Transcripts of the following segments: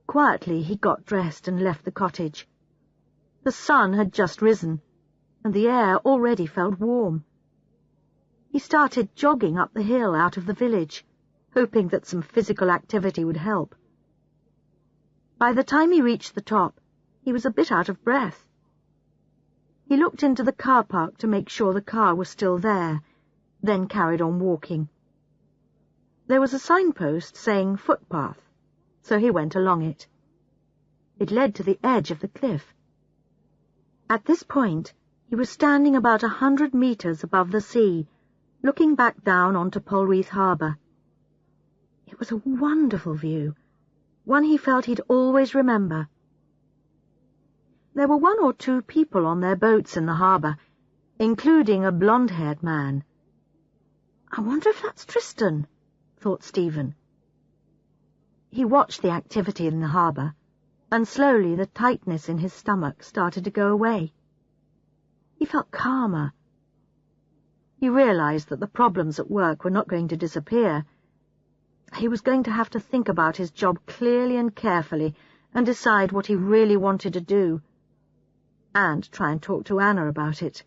Quietly he got dressed and left the cottage. The sun had just risen, and the air already felt warm. He started jogging up the hill out of the village, hoping that some physical activity would help. By the time he reached the top, he was a bit out of breath. He looked into the car park to make sure the car was still there, then carried on walking. There was a signpost saying footpath, so he went along it. It led to the edge of the cliff. At this point, he was standing about 100 meters above the sea, looking back down onto Polreath Harbour. It was a wonderful view, one he felt he'd always remember. There were 1 or 2 people on their boats in the harbour, including a blonde-haired man. "I wonder if that's Tristan," thought Stephen. He watched the activity in the harbour, and slowly the tightness in his stomach started to go away. He felt calmer. He realized that the problems at work were not going to disappear. He was going to have to think about his job clearly and carefully and decide what he really wanted to do, and try and talk to Anna about it.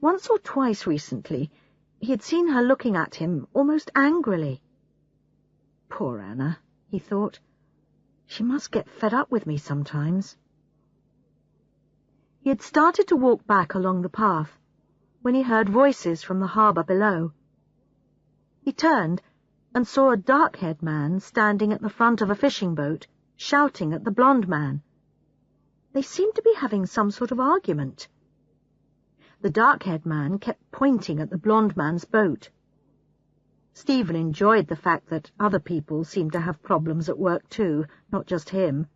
Once or twice recently, he had seen her looking at him almost angrily. Poor Anna, he thought. She must get fed up with me sometimes. He had started to walk back along the path when he heard voices from the harbour below. He turned and saw a dark-haired man standing at the front of a fishing boat, shouting at the blonde man. They seemed to be having some sort of argument. The dark-haired man kept pointing at the blonde man's boat. Stephen enjoyed the fact that other people seemed to have problems at work too, not just him.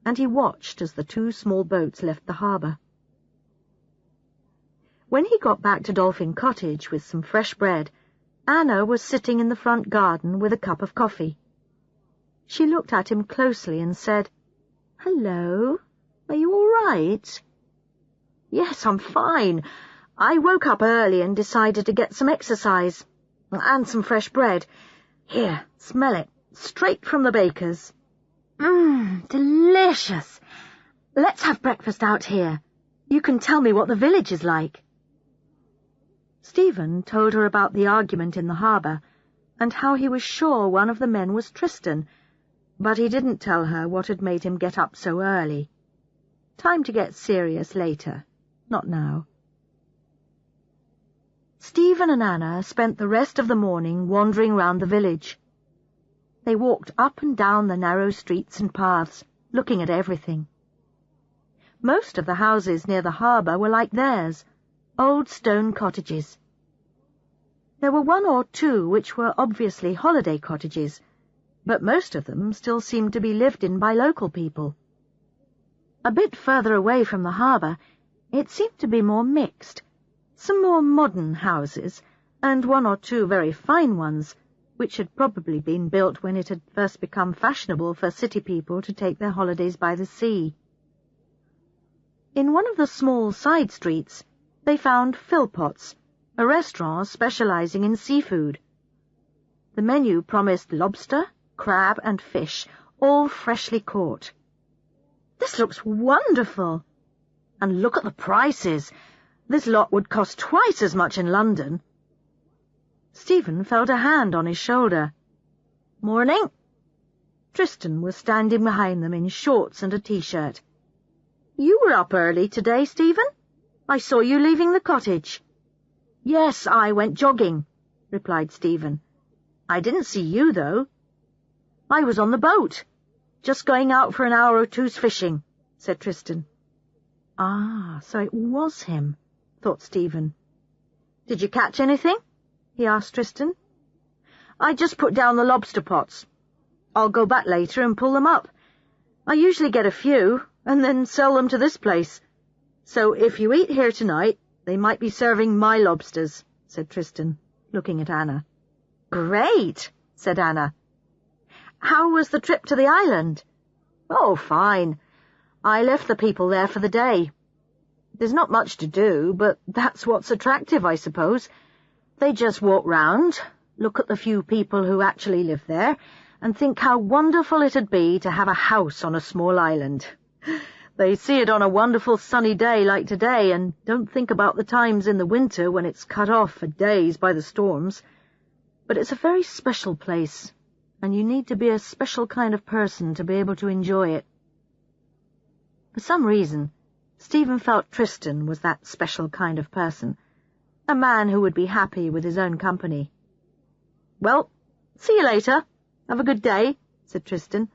And he watched as the 2 small boats left the harbour. When he got back to Dolphin Cottage with some fresh bread, Anna was sitting in the front garden with a cup of coffee. She looked at him closely and said, "Hello, are you all right?" "Yes, I'm fine. I woke up early and decided to get some exercise. And some fresh bread. Here, smell it. Straight from the baker's." Delicious. Let's have breakfast out here. You can tell me what the village is like." Stephen told her about the argument in the harbour, and how he was sure one of the men was Tristan, but he didn't tell her what had made him get up so early. Time to get serious later, not now. Stephen and Anna spent the rest of the morning wandering round the village. They walked up and down the narrow streets and paths, looking at everything. Most of the houses near the harbour were like theirs, old stone cottages. There were 1 or 2 which were obviously holiday cottages, but most of them still seemed to be lived in by local people. A bit further away from the harbour, it seemed to be more mixed. Some more modern houses, and 1 or 2 very fine ones, which had probably been built when it had first become fashionable for city people to take their holidays by the sea. In one of the small side streets, they found Philpot's, a restaurant specializing in seafood. The menu promised lobster, crab and fish, all freshly caught. "This looks wonderful! And look at the prices! This lot would cost twice as much in London." Stephen felt a hand on his shoulder. "Morning." Tristan was standing behind them in shorts and a t-shirt. "You were up early today, Stephen? I saw you leaving the cottage." "Yes, I went jogging," replied Stephen. "I didn't see you, though." "I was on the boat, just going out for an hour or two's fishing," said Tristan. "Ah, so it was him," thought Stephen. "Did you catch anything?" he asked Tristan. "I just put down the lobster pots. I'll go back later and pull them up. I usually get a few, and then sell them to this place. So if you eat here tonight, they might be serving my lobsters," said Tristan, looking at Anna. "Great," said Anna. "How was the trip to the island?" "Oh, fine. I left the people there for the day. There's not much to do, but that's what's attractive, I suppose. They just walk round, look at the few people who actually live there, and think how wonderful it'd be to have a house on a small island. They see it on a wonderful sunny day like today and don't think about the times in the winter when it's cut off for days by the storms. But it's a very special place, and you need to be a special kind of person to be able to enjoy it. For some reason, Stephen felt Tristan was that special kind of person, a man who would be happy with his own company. "Well, see you later. Have a good day," said Tristan,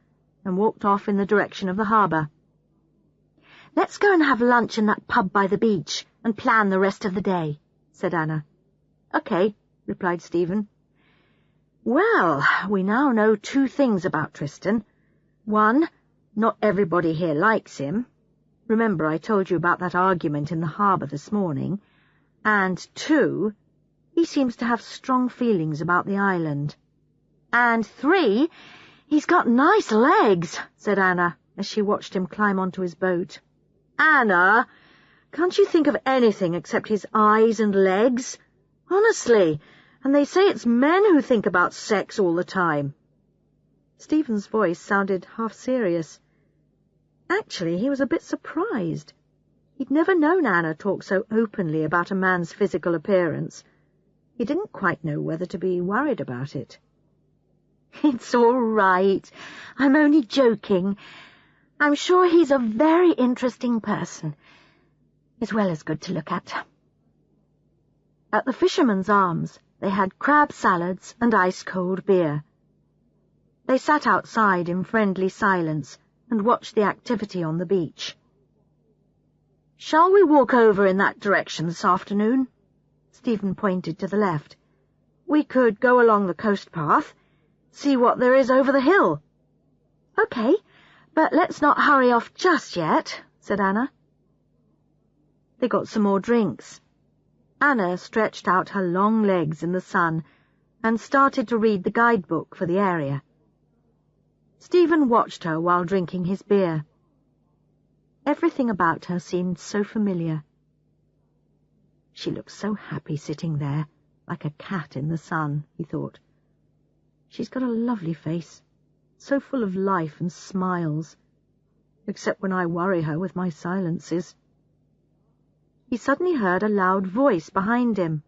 and walked off in the direction of the harbour. "Let's go and have lunch in that pub by the beach and plan the rest of the day," said Anna. "Okay," replied Stephen. Well, we now know 2 things about Tristan. 1, not everybody here likes him. Remember I told you about that argument in the harbour this morning. And 2, he seems to have strong feelings about the island. And 3, he's got nice legs, said Anna, as she watched him climb onto his boat. "Anna, can't you think of anything except his eyes and legs? Honestly, and they say it's men who think about sex all the time." Stephen's voice sounded half serious. Actually, he was a bit surprised. He'd never known Anna talk so openly about a man's physical appearance. He didn't quite know whether to be worried about it. "It's all right. I'm only joking. I'm sure he's a very interesting person, as well as good to look at." At the Fisherman's Arms, they had crab salads and ice-cold beer. They sat outside in friendly silence and watched the activity on the beach. "Shall we walk over in that direction this afternoon?" Stephen pointed to the left. "We could go along the coast path, see what there is over the hill." "Okay, but let's not hurry off just yet," said Anna. They got some more drinks. Anna stretched out her long legs in the sun and started to read the guidebook for the area. Stephen watched her while drinking his beer. Everything about her seemed so familiar. She looked so happy sitting there, like a cat in the sun, he thought. She's got a lovely face, so full of life and smiles, except when I worry her with my silences. He suddenly heard a loud voice behind him.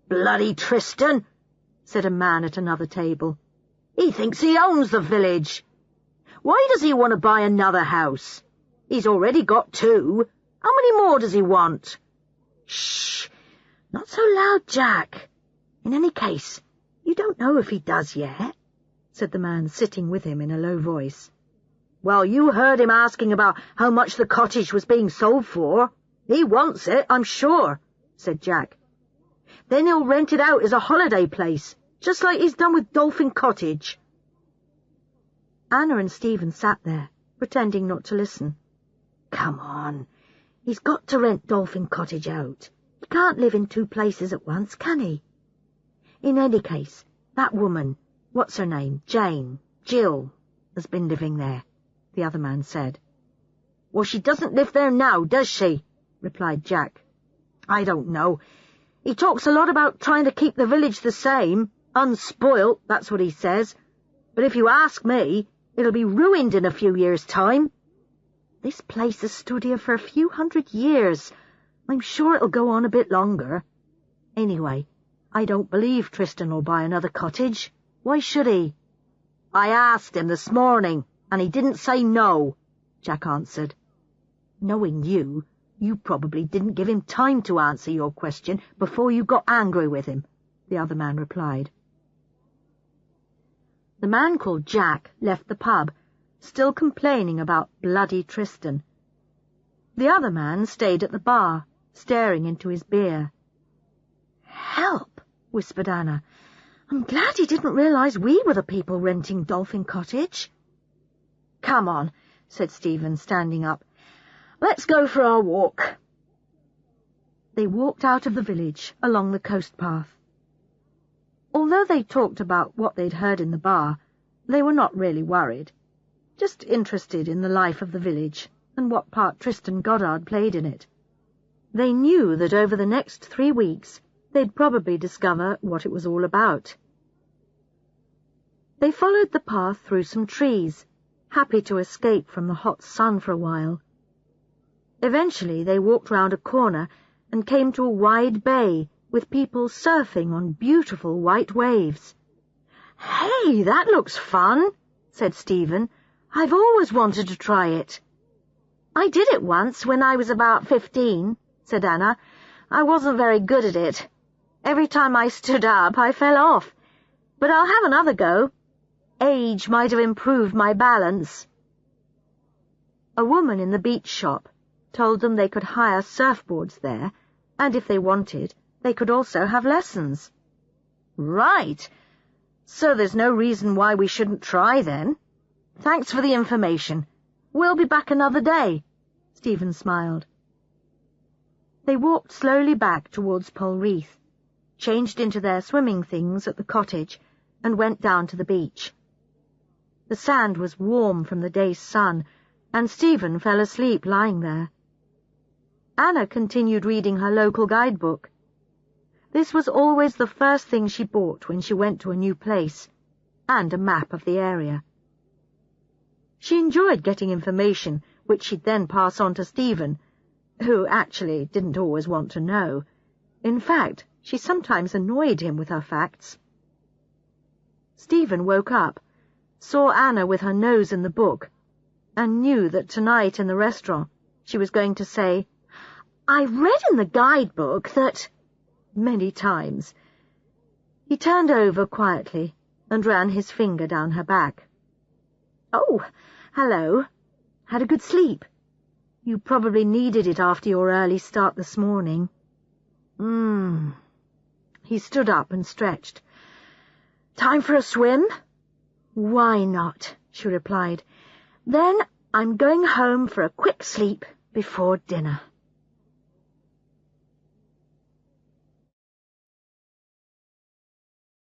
"Bloody Tristan!" said a man at another table. "He thinks he owns the village. Why does he want to buy another house? He's already got 2. How many more does he want?" "Shh! Not so loud, Jack. In any case, you don't know if he does yet," said the man sitting with him in a low voice. "Well, you heard him asking about how much the cottage was being sold for. He wants it, I'm sure," said Jack. "Then he'll rent it out as a holiday place, just like he's done with Dolphin Cottage." Anna and Stephen sat there, pretending not to listen. "Come on, he's got to rent Dolphin Cottage out. He can't live in 2 places at once, can he? In any case, that woman, what's her name, Jill, has been living there," the other man said. "Well, she doesn't live there now, does she?" replied Jack. "I don't know. He talks a lot about trying to keep the village the same, unspoilt, that's what he says. But if you ask me, it'll be ruined in a few years' time. This place has stood here for a few 100 years. I'm sure it'll go on a bit longer. Anyway, I don't believe Tristan will buy another cottage. Why should he?" "I asked him this morning, and he didn't say no," Jack answered. "Knowing you, you probably didn't give him time to answer your question before you got angry with him," the other man replied. The man called Jack left the pub, still complaining about bloody Tristan. The other man stayed at the bar, staring into his beer. "Help," whispered Anna. "I'm glad he didn't realize we were the people renting Dolphin Cottage." "Come on," said Stephen, standing up. "Let's go for our walk." They walked out of the village along the coast path. Although they talked about what they'd heard in the bar, they were not really worried, just interested in the life of the village and what part Tristan Goddard played in it. They knew that over the next 3 weeks they'd probably discover what it was all about. They followed the path through some trees, happy to escape from the hot sun for a while. Eventually they walked round a corner and came to a wide bay with people surfing on beautiful white waves. "Hey, that looks fun," said Stephen. "I've always wanted to try it." "I did it once when I was about 15, said Anna. "I wasn't very good at it. Every time I stood up, I fell off. But I'll have another go. Age might have improved my balance." A woman in the beach shop told them they could hire surfboards there, and if they wanted, they could also have lessons. "Right. So there's no reason why we shouldn't try, then. Thanks for the information. We'll be back another day." Stephen smiled. They walked slowly back towards Polreath, changed into their swimming things at the cottage, and went down to the beach. The sand was warm from the day's sun, and Stephen fell asleep lying there. Anna continued reading her local guidebook. This was always the first thing she bought when she went to a new place, and a map of the area. She enjoyed getting information which she'd then pass on to Stephen, who actually didn't always want to know. In fact, she sometimes annoyed him with her facts. Stephen woke up, saw Anna with her nose in the book, and knew that tonight in the restaurant she was going to say, "I read in the guidebook that—" many times. He turned over quietly and ran his finger down her back. "Oh, hello. Had a good sleep? You probably needed it after your early start this morning." He stood up and stretched. "Time for a swim?" "Why not?" she replied. "Then I'm going home for a quick sleep before dinner."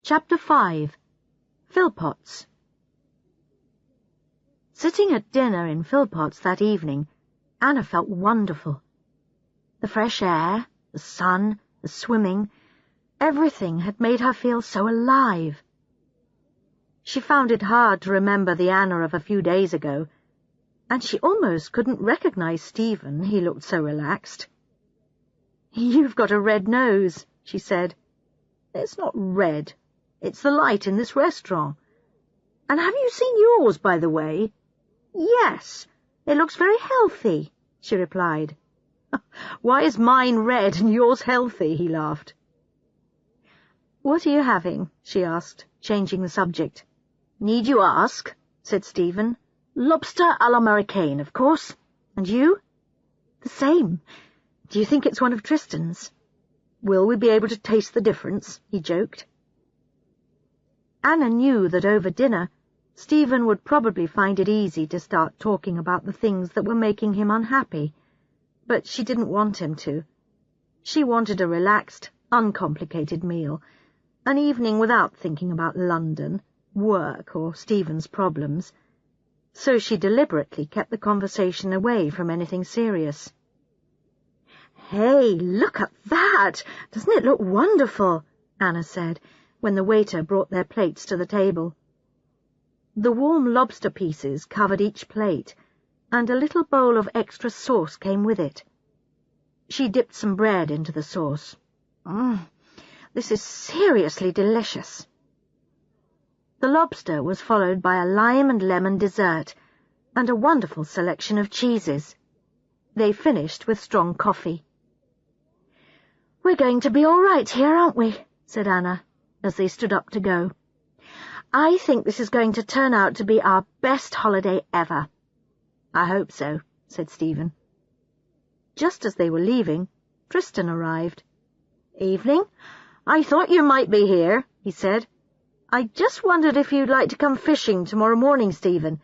Chapter 5. Philpotts. Sitting at dinner in Philpotts that evening, Anna felt wonderful. The fresh air, the sun, the swimming, everything had made her feel so alive. She found it hard to remember the Anna of a few days ago, and she almost couldn't recognize Stephen, he looked so relaxed. "You've got a red nose," she said. "It's not red. It's the light in this restaurant. And have you seen yours, by the way?" "Yes, it looks very healthy," she replied. "Why is mine red and yours healthy?" he laughed. "What are you having?" she asked, changing the subject. "Need you ask?" said Stephen. "Lobster à l'américaine, of course. And you?" "The same. Do you think it's one of Tristan's?" "Will we be able to taste the difference?" he joked. Anna knew that over dinner, Stephen would probably find it easy to start talking about the things that were making him unhappy, but she didn't want him to. She wanted a relaxed, uncomplicated meal, an evening without thinking about London, work, or Stephen's problems, so she deliberately kept the conversation away from anything serious. "Hey, look at that! Doesn't it look wonderful?" Anna said, when the waiter brought their plates to the table. The warm lobster pieces covered each plate, and a little bowl of extra sauce came with it. She dipped some bread into the sauce. This is seriously delicious." The lobster was followed by a lime and lemon dessert, and a wonderful selection of cheeses. They finished with strong coffee. "We're going to be all right here, aren't we?" said Anna, as they stood up to go. "I think this is going to turn out to be our best holiday ever." "I hope so," said Stephen. Just as they were leaving, Tristan arrived. "Evening. I thought you might be here," he said. "I just wondered if you'd like to come fishing tomorrow morning, Stephen.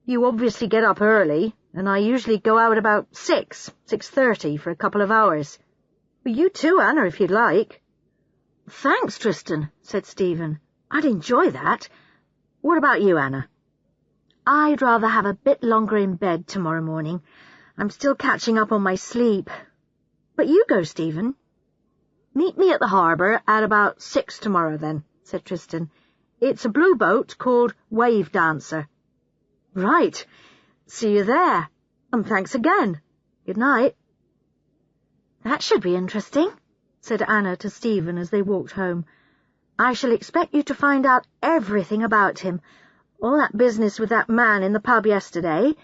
You obviously get up early, and I usually go out about 6:30 for a couple of hours. But you too, Anna, if you'd like." "Thanks, Tristan," said Stephen. "I'd enjoy that. What about you, Anna?" "I'd rather have a bit longer in bed tomorrow morning. I'm still catching up on my sleep. But you go, Stephen." "Meet me at the harbour at about 6 tomorrow, then," said Tristan. It's a blue boat called Wave Dancer." "Right. See you there. And thanks again. Good night." "That should be interesting," said Anna to Stephen as they walked home. "I shall expect you to find out everything about him. All that business with that man in the pub yesterday,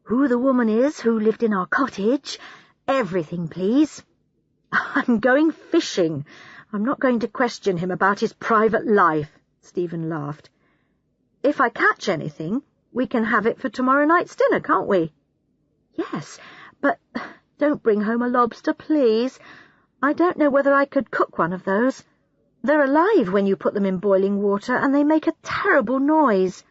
who the woman is who lived in our cottage, everything, please." "I'm going fishing. I'm not going to question him about his private life," Stephen laughed. "If I catch anything, we can have it for tomorrow night's dinner, can't we?" "Yes, but don't bring home a lobster, please. I don't know whether I could cook one of those. They're alive when you put them in boiling water, and they make a terrible noise.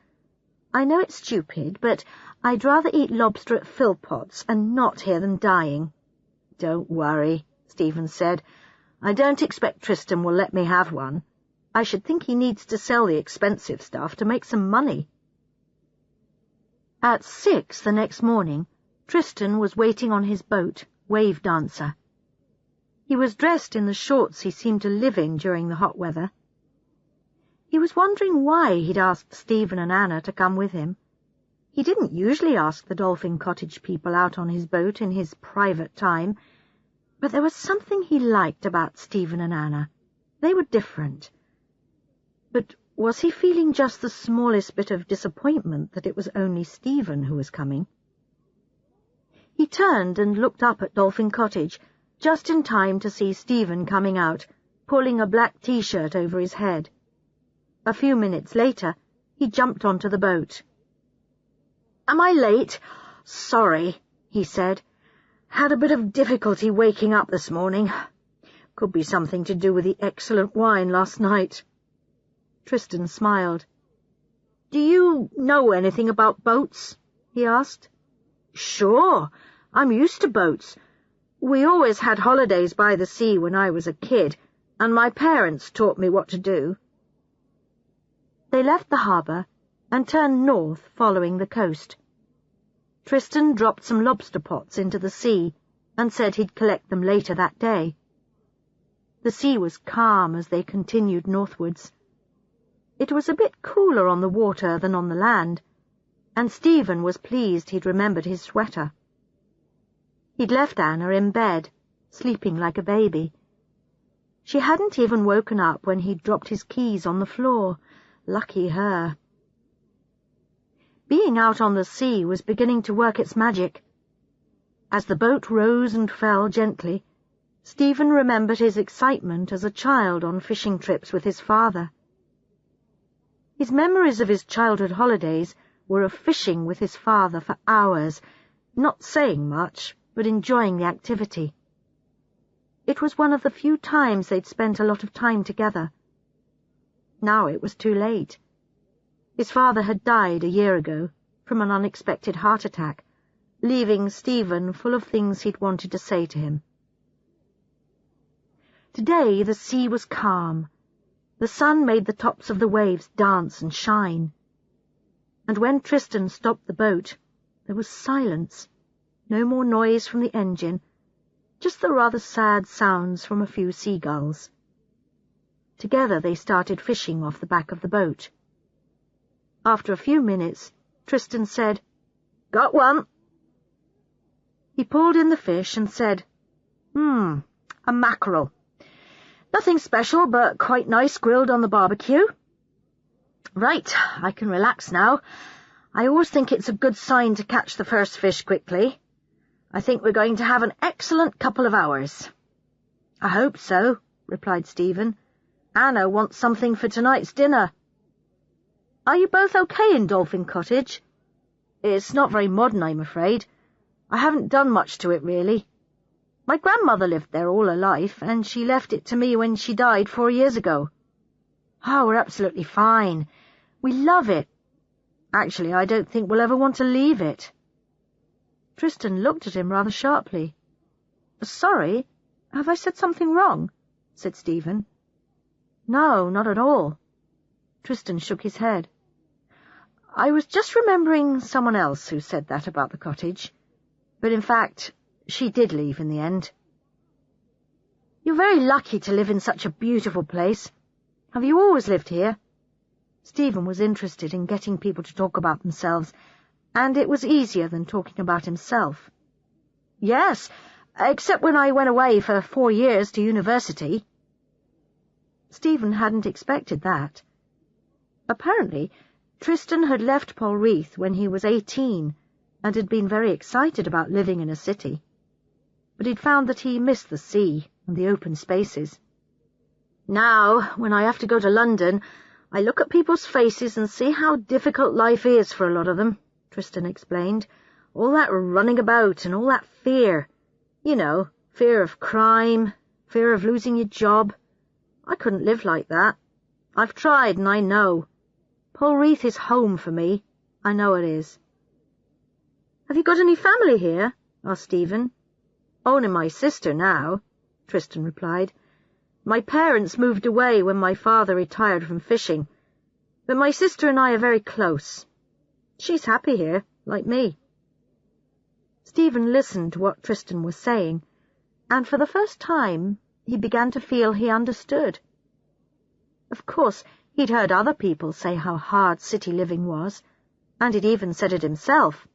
I know it's stupid, but I'd rather eat lobster at Philpotts and not hear them dying." "Don't worry," Stephen said. "I don't expect Tristan will let me have one. I should think he needs to sell the expensive stuff to make some money." At 6 the next morning, Tristan was waiting on his boat, Wave Dancer. He was dressed in the shorts he seemed to live in during the hot weather. He was wondering why he'd asked Stephen and Anna to come with him. He didn't usually ask the Dolphin Cottage people out on his boat in his private time, but there was something he liked about Stephen and Anna. They were different. But was he feeling just the smallest bit of disappointment that it was only Stephen who was coming? He turned and looked up at Dolphin Cottage, just in time to see Stephen coming out, pulling a black T-shirt over his head. A few minutes later, he jumped onto the boat. "Am I late? Sorry," he said. "Had a bit of difficulty waking up this morning. Could be something to do with the excellent wine last night." Tristan smiled. "Do you know anything about boats?" he asked. "Sure, I'm used to boats. We always had holidays by the sea when I was a kid, and my parents taught me what to do." They left the harbour and turned north, following the coast. Tristan dropped some lobster pots into the sea and said he'd collect them later that day. The sea was calm as they continued northwards. It was a bit cooler on the water than on the land, and Stephen was pleased he'd remembered his sweater. He'd left Anna in bed, sleeping like a baby. She hadn't even woken up when he'd dropped his keys on the floor. Lucky her. Being out on the sea was beginning to work its magic. As the boat rose and fell gently, Stephen remembered his excitement as a child on fishing trips with his father. His memories of his childhood holidays were of fishing with his father for hours, not saying much, but enjoying the activity. It was one of the few times they'd spent a lot of time together. Now it was too late. His father had died a year ago from an unexpected heart attack, leaving Stephen full of things he'd wanted to say to him. Today the sea was calm. The sun made the tops of the waves dance and shine. And when Tristan stopped the boat, there was silence. No more noise from the engine, just the rather sad sounds from a few seagulls. Together they started fishing off the back of the boat. After a few minutes, Tristan said, "Got one." He pulled in the fish and said, "A mackerel. Nothing special, but quite nice grilled on the barbecue. Right, I can relax now. I always think it's a good sign to catch the first fish quickly. I think we're going to have an excellent couple of hours." "I hope so," replied Stephen. "Anna wants something for tonight's dinner." "Are you both okay in Dolphin Cottage?" "It's not very modern, I'm afraid. I haven't done much to it, really. My grandmother lived there all her life, and she left it to me when she died 4 years ago." "Oh, we're absolutely fine. We love it. Actually, I don't think we'll ever want to leave it." Tristan looked at him rather sharply. "Sorry, have I said something wrong?" said Stephen. "No, not at all." Tristan shook his head. "I was just remembering someone else who said that about the cottage. But in fact, she did leave in the end." "You're very lucky to live in such a beautiful place. Have you always lived here?" Stephen was interested in getting people to talk about themselves, and it was easier than talking about himself. "Yes, except when I went away for 4 years to university." Stephen hadn't expected that. Apparently, Tristan had left Polreath when he was 18 and had been very excited about living in a city. But he'd found that he missed the sea and the open spaces. "Now, when I have to go to London, I look at people's faces and see how difficult life is for a lot of them," Tristan explained. "All that running about and all that fear. You know, fear of crime, fear of losing your job. I couldn't live like that. I've tried and I know. Polreath is home for me. I know it is." "Have you got any family here?" asked Stephen. "Only my sister now," Tristan replied. "My parents moved away when my father retired from fishing, but my sister and I are very close. She's happy here, like me." Stephen listened to what Tristan was saying, and for the first time he began to feel he understood. Of course, he'd heard other people say how hard city living was, and he'd even said it himself.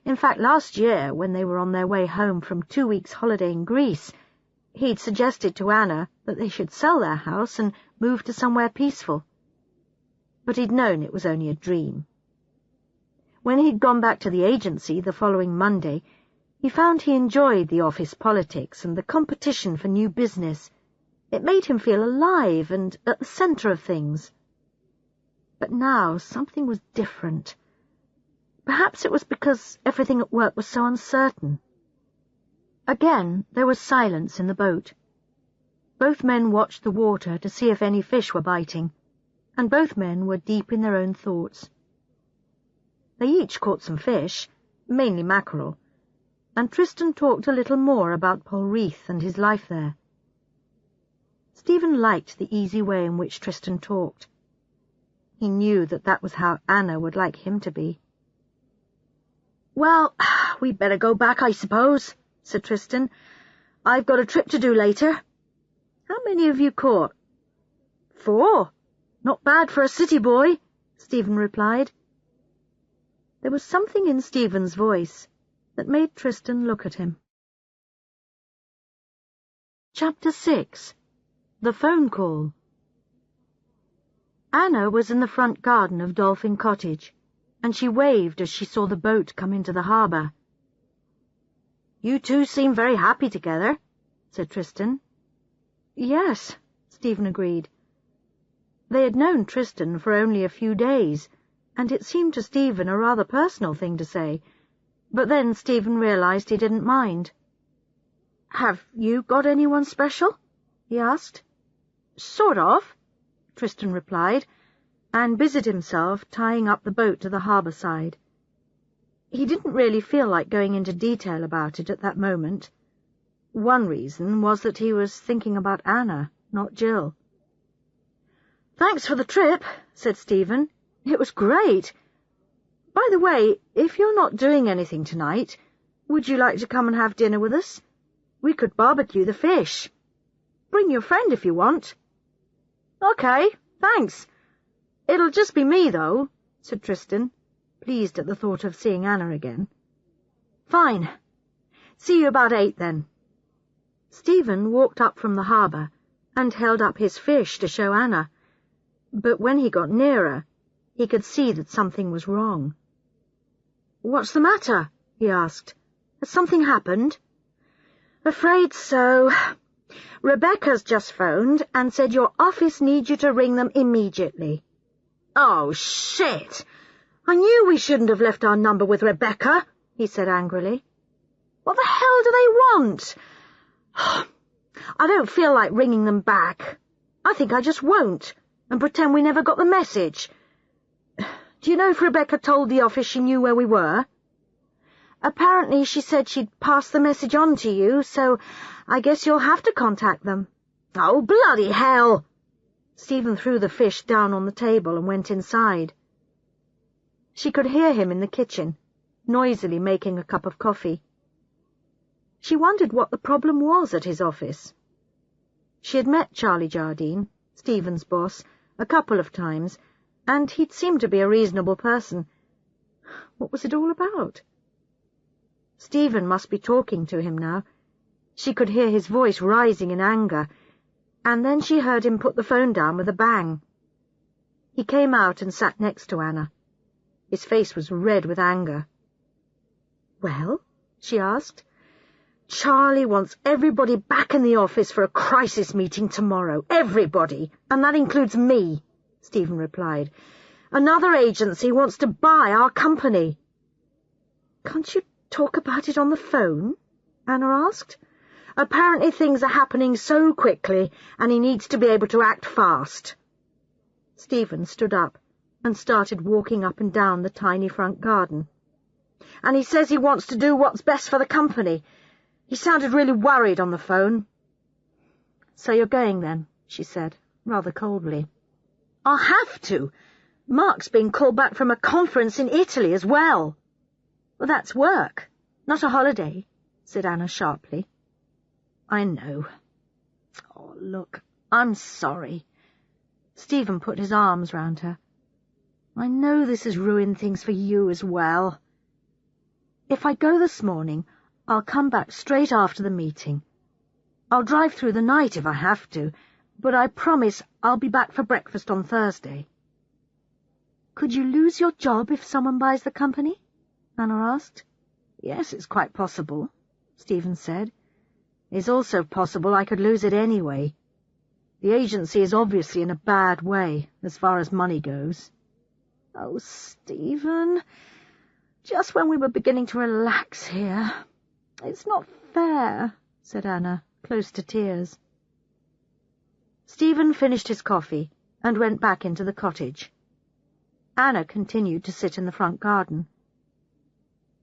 In fact, last year, when they were on their way home from 2 weeks' holiday in Greece, he'd suggested to Anna that they should sell their house and move to somewhere peaceful. But he'd known it was only a dream. When he'd gone back to the agency the following Monday, he found he enjoyed the office politics and the competition for new business. It made him feel alive and at the centre of things. But now something was different. Perhaps it was because everything at work was so uncertain. Again there was silence in the boat. Both men watched the water to see if any fish were biting, and both men were deep in their own thoughts. They each caught some fish, mainly mackerel, and Tristan talked a little more about Polreath and his life there. Stephen liked the easy way in which Tristan talked. He knew that that was how Anna would like him to be. "Well, we'd better go back, I suppose," said Tristan. "I've got a trip to do later." "How many have you caught?" "4. Not bad for a city boy," Stephen replied. There was something in Stephen's voice that made Tristan look at him. Chapter 6. The Phone Call. Anna was in the front garden of Dolphin Cottage, and she waved as she saw the boat come into the harbour. "You two seem very happy together," said Tristan. "Yes," Stephen agreed. They had known Tristan for only a few days, and it seemed to Stephen a rather personal thing to say, but then Stephen realised he didn't mind. "Have you got anyone special?" he asked. "Sort of," Tristan replied, and busied himself tying up the boat to the harbour side. He didn't really feel like going into detail about it at that moment. One reason was that he was thinking about Anna, not Jill. "Thanks for the trip," said Stephen. "It was great. By the way, if you're not doing anything tonight, would you like to come and have dinner with us? We could barbecue the fish. Bring your friend if you want." "Okay, thanks. It'll just be me, though," said Tristan, pleased at the thought of seeing Anna again. "Fine. See you about 8, then." Stephen walked up from the harbour and held up his fish to show Anna, but when he got nearer, he could see that something was wrong. "What's the matter?" he asked. "Has something happened?" "Afraid so. Rebecca's just phoned and said your office needs you to ring them immediately." "Oh, shit! I knew we shouldn't have left our number with Rebecca," he said angrily. "What the hell do they want? I don't feel like ringing them back. I think I just won't, and pretend we never got the message. Do you know if Rebecca told the office she knew where we were?" "Apparently she said she'd pass the message on to you, so I guess you'll have to contact them." "Oh, bloody hell!" Stephen threw the fish down on the table and went inside. She could hear him in the kitchen, noisily making a cup of coffee. She wondered what the problem was at his office. She had met Charlie Jardine, Stephen's boss, a couple of times, and he'd seemed to be a reasonable person. What was it all about? Stephen must be talking to him now. She could hear his voice rising in anger, and then she heard him put the phone down with a bang. He came out and sat next to Anna. His face was red with anger. "Well?" she asked. "Charlie wants everybody back in the office for a crisis meeting tomorrow. Everybody, and that includes me," Stephen replied. "Another agency wants to buy our company." "Can't you talk about it on the phone?" Anna asked. "Apparently things are happening so quickly, and he needs to be able to act fast." Stephen stood up and started walking up and down the tiny front garden. "And he says he wants to do what's best for the company. He sounded really worried on the phone." "So you're going then," she said, rather coldly. "I'll have to. Mark's been called back from a conference in Italy as well." "Well, that's work, not a holiday," said Anna sharply. "I know. Oh, look, I'm sorry." Stephen put his arms round her. "I know this has ruined things for you as well. If I go this morning, I'll come back straight after the meeting. I'll drive through the night if I have to, but I promise I'll be back for breakfast on Thursday." "Could you lose your job if someone buys the company?" Anna asked. "Yes, it's quite possible," Stephen said. "It's also possible I could lose it anyway. The agency is obviously in a bad way, as far as money goes." "Oh, Stephen, just when we were beginning to relax here. It's not fair," said Anna, close to tears. Stephen finished his coffee and went back into the cottage. Anna continued to sit in the front garden.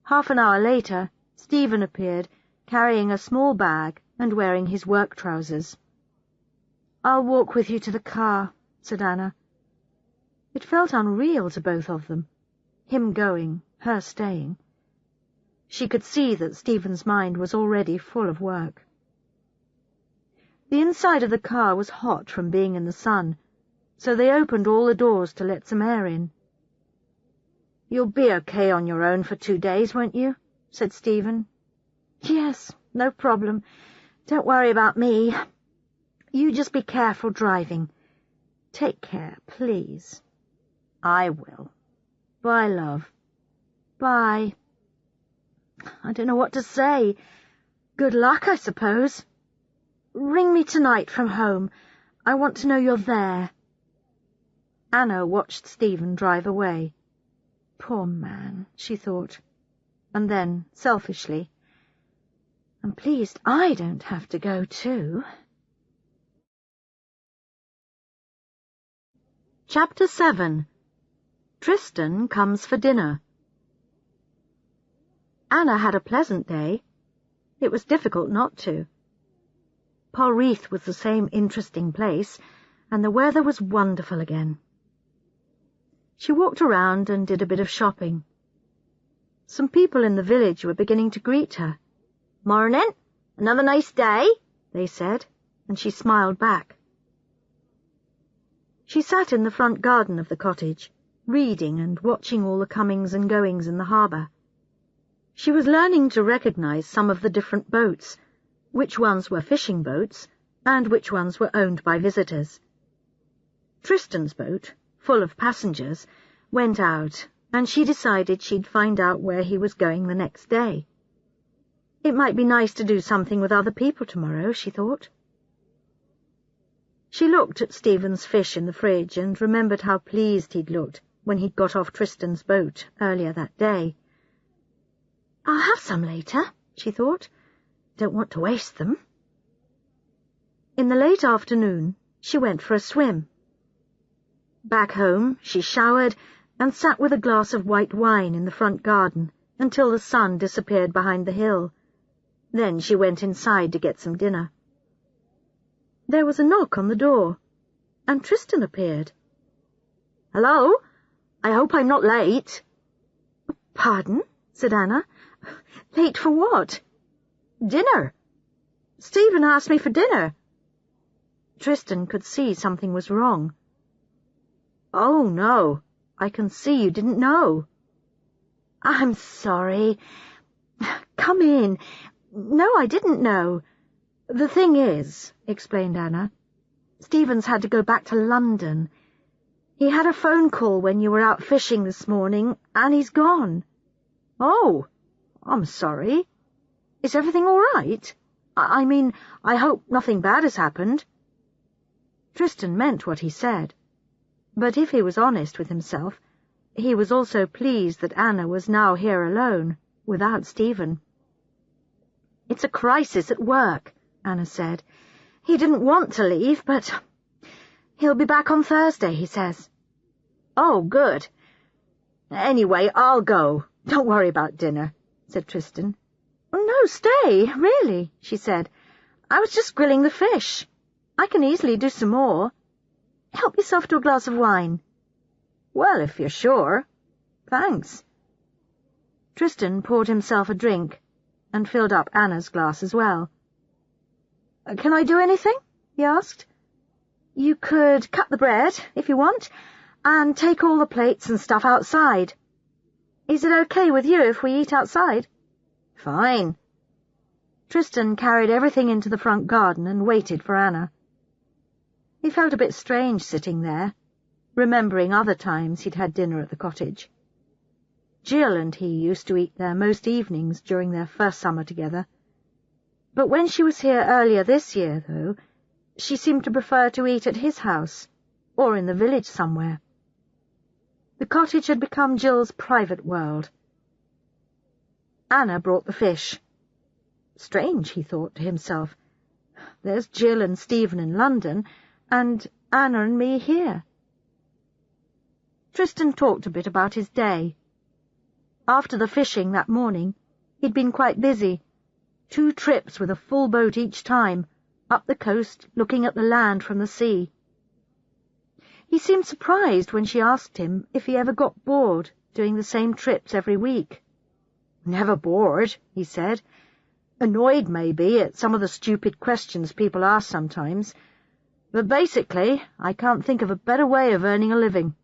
Half an hour later, Stephen appeared, carrying a small bag and wearing his work trousers. "I'll walk with you to the car," said Anna. It felt unreal to both of them, him going, her staying. She could see that Stephen's mind was already full of work. The inside of the car was hot from being in the sun, so they opened all the doors to let some air in. "You'll be okay on your own for 2 days, won't you?" said Stephen. "Yes, no problem. Don't worry about me. You just be careful driving. Take care, please." "I will. Bye, love." "Bye." "I don't know what to say. Good luck, I suppose. Ring me tonight from home. I want to know you're there." Anna watched Stephen drive away. Poor man, she thought, and then, selfishly, "I'm pleased I don't have to go too." Chapter 7. Tristan Comes for Dinner. Anna had a pleasant day. It was difficult not to. Polreath was the same interesting place, and the weather was wonderful again. She walked around and did a bit of shopping. Some people in the village were beginning to greet her. "Morning, another nice day," they said, and she smiled back. She sat in the front garden of the cottage, reading and watching all the comings and goings in the harbour. She was learning to recognize some of the different boats, which ones were fishing boats, and which ones were owned by visitors. Tristan's boat, full of passengers, went out, and she decided she'd find out where he was going the next day. It might be nice to do something with other people tomorrow, she thought. She looked at Stephen's fish in the fridge and remembered how pleased he'd looked when he'd got off Tristan's boat earlier that day. "I'll have some later," she thought. "Don't want to waste them." In the late afternoon, she went for a swim. Back home, she showered and sat with a glass of white wine in the front garden until the sun disappeared behind the hill. Then she went inside to get some dinner. There was a knock on the door, and Tristan appeared. "Hello? I hope I'm not late." "Pardon?" said Anna. "Late for what?" "Dinner. Stephen asked me for dinner." Tristan could see something was wrong. Oh, no, I can see you didn't know. I'm sorry. Come in. No, I didn't know. The thing is, explained Anna, Stephen's had to go back to London. He had a phone call when you were out fishing this morning, and he's gone. Oh, I'm sorry. Is everything all right? I mean, I hope nothing bad has happened. Tristan meant what he said, but if he was honest with himself, he was also pleased that Anna was now here alone, without Stephen. It's a crisis at work, Anna said. He didn't want to leave, but he'll be back on Thursday, he says. Oh, good. Anyway, I'll go. Don't worry about dinner, said Tristan. No, stay, really, she said. I was just grilling the fish. I can easily do some more. Help yourself to a glass of wine. Well, if you're sure. Thanks. Tristan poured himself a drink and filled up Anna's glass as well. Can I do anything? He asked. You could cut the bread, if you want, and take all the plates and stuff outside. Is it okay with you if we eat outside? Fine. Tristan carried everything into the front garden and waited for Anna. He felt a bit strange sitting there, remembering other times he'd had dinner at the cottage. Jill and he used to eat there most evenings during their first summer together. But when she was here earlier this year, though, she seemed to prefer to eat at his house, or in the village somewhere. The cottage had become Jill's private world. Anna brought the fish. Strange, he thought to himself. There's Jill and Stephen in London, and Anna and me here. Tristan talked a bit about his day. After the fishing that morning, he'd been quite busy. 2 trips with a full boat each time, up the coast, looking at the land from the sea. He seemed surprised when she asked him if he ever got bored doing the same trips every week. Never bored, he said. Annoyed, maybe, at some of the stupid questions people ask sometimes. But basically, I can't think of a better way of earning a living.